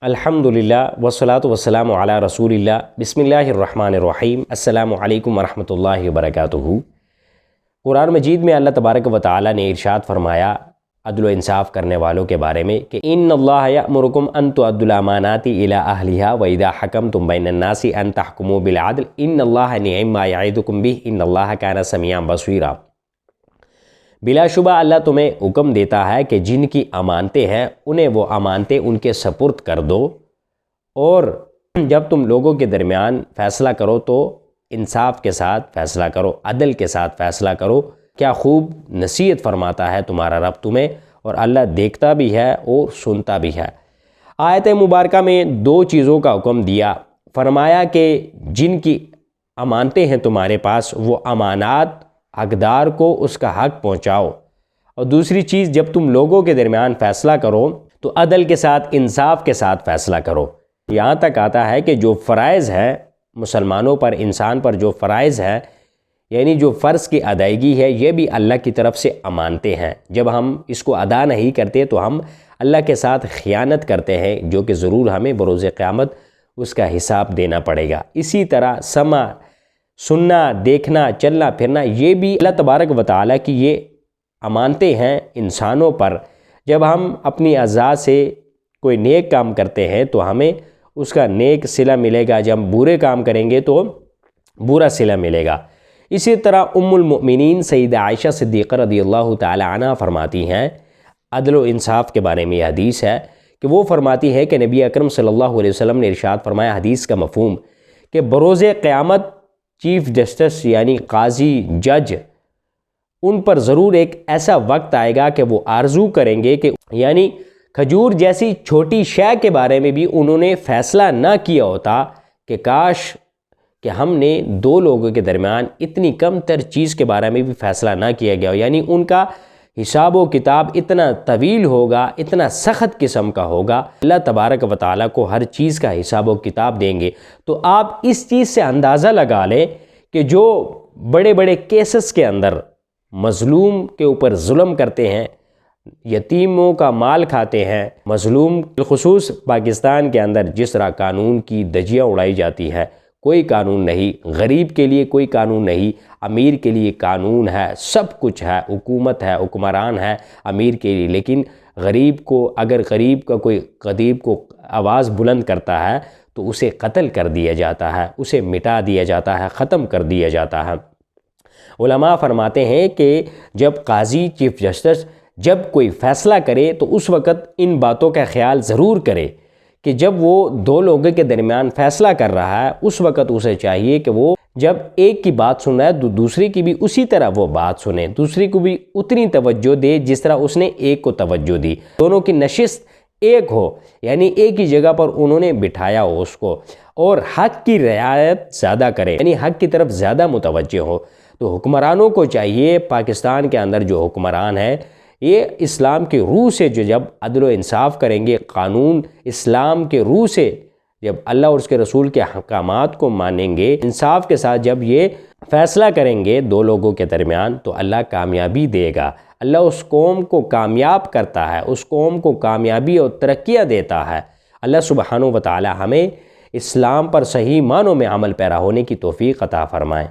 الحمدللہ والصلاۃ والسلام علی رسول اللہ بسم اللہ الرحمن الرحیم السلام علیکم ورحمۃ اللہ وبرکاتہ۔ قرآن مجید میں اللہ تبارک و تعالی نے ارشاد فرمایا عدل و انصاف کرنے والوں کے بارے میں کہ ان اللہ یأمرکم ان تؤدوا الامانات الی اہلھا واذا حکمتم بین الناس ان تحکموا بالعدل ان اللہ نعم ما یعظکم بہ ان اللہ کان سمیعا بصیرا۔ بلا شبہ اللہ تمہیں حکم دیتا ہے کہ جن کی امانتیں ہیں انہیں وہ امانتیں ان کے سپرد کر دو، اور جب تم لوگوں کے درمیان فیصلہ کرو تو انصاف کے ساتھ فیصلہ کرو، عدل کے ساتھ فیصلہ کرو۔ کیا خوب نصیحت فرماتا ہے تمہارا رب تمہیں، اور اللہ دیکھتا بھی ہے اور سنتا بھی ہے۔ آیت مبارکہ میں دو چیزوں کا حکم دیا، فرمایا کہ جن کی امانتیں ہیں تمہارے پاس وہ امانات حقدار کو اس کا حق پہنچاؤ، اور دوسری چیز جب تم لوگوں کے درمیان فیصلہ کرو تو عدل کے ساتھ انصاف کے ساتھ فیصلہ کرو۔ یہاں تک آتا ہے کہ جو فرائض ہے مسلمانوں پر، انسان پر جو فرائض ہے، یعنی جو فرض کی ادائیگی ہے، یہ بھی اللہ کی طرف سے امانتیں ہیں۔ جب ہم اس کو ادا نہیں کرتے تو ہم اللہ کے ساتھ خیانت کرتے ہیں، جو کہ ضرور ہمیں بروز قیامت اس کا حساب دینا پڑے گا۔ اسی طرح سمع، سننا، دیکھنا، چلنا پھرنا، یہ بھی اللہ تبارک و تعالیٰ کی یہ امانتیں ہیں انسانوں پر۔ جب ہم اپنی اعضاء سے کوئی نیک کام کرتے ہیں تو ہمیں اس کا نیک صلہ ملے گا، جب ہم برے کام کریں گے تو برا صلہ ملے گا۔ اسی طرح ام المؤمنین سیدہ عائشہ صدیقہ رضی اللہ تعالی عنہ فرماتی ہیں، عدل و انصاف کے بارے میں یہ حدیث ہے کہ وہ فرماتی ہے کہ نبی اکرم صلی اللہ علیہ وسلم نے ارشاد فرمایا، حدیث کا مفہوم کہ بروز قیامت چیف جسٹس یعنی قاضی، جج، ان پر ضرور ایک ایسا وقت آئے گا کہ وہ آرزو کریں گے کہ یعنی کھجور جیسی چھوٹی شے کے بارے میں بھی انہوں نے فیصلہ نہ کیا ہوتا کہ کاش کہ ہم نے دو لوگوں کے درمیان اتنی کم تر چیز کے بارے میں بھی فیصلہ نہ کیا گیا ہو، یعنی ان کا حساب و کتاب اتنا طویل ہوگا، اتنا سخت قسم کا ہوگا، اللہ تبارک و تعالیٰ کو ہر چیز کا حساب و کتاب دیں گے۔ تو آپ اس چیز سے اندازہ لگا لیں کہ جو بڑے بڑے کیسز کے اندر مظلوم کے اوپر ظلم کرتے ہیں، یتیموں کا مال کھاتے ہیں، مظلوم بالخصوص پاکستان کے اندر جس طرح قانون کی دھجیاں اڑائی جاتی ہے، کوئی قانون نہیں، غریب کے لیے کوئی قانون نہیں، امیر کے لیے قانون ہے، سب کچھ ہے، حکومت ہے، حکمران ہے امیر کے لیے، لیکن غریب کو اگر غریب کا کوئی غریب کو آواز بلند کرتا ہے تو اسے قتل کر دیا جاتا ہے، اسے مٹا دیا جاتا ہے، ختم کر دیا جاتا ہے۔ علماء فرماتے ہیں کہ جب قاضی، چیف جسٹس جب کوئی فیصلہ کرے تو اس وقت ان باتوں کا خیال ضرور کرے کہ جب وہ دو لوگوں کے درمیان فیصلہ کر رہا ہے اس وقت اسے چاہیے کہ وہ جب ایک کی بات سن رہا ہے تو دوسرے کی بھی اسی طرح وہ بات سنے، دوسرے کو بھی اتنی توجہ دے جس طرح اس نے ایک کو توجہ دی، دونوں کی نشست ایک ہو، یعنی ایک ہی جگہ پر انہوں نے بٹھایا ہو اس کو، اور حق کی رعایت زیادہ کرے، یعنی حق کی طرف زیادہ متوجہ ہو۔ تو حکمرانوں کو چاہیے، پاکستان کے اندر جو حکمران ہیں، یہ اسلام کے روح سے جب عدل و انصاف کریں گے، قانون اسلام کے روح سے جب اللہ اور اس کے رسول کے احکامات کو مانیں گے، انصاف کے ساتھ جب یہ فیصلہ کریں گے دو لوگوں کے درمیان، تو اللہ کامیابی دے گا۔ اللہ اس قوم کو کامیاب کرتا ہے، اس قوم کو کامیابی اور ترقیاں دیتا ہے۔ اللہ سبحانہ و تعالی ہمیں اسلام پر صحیح معنوں میں عمل پیرا ہونے کی توفیق عطا فرمائے۔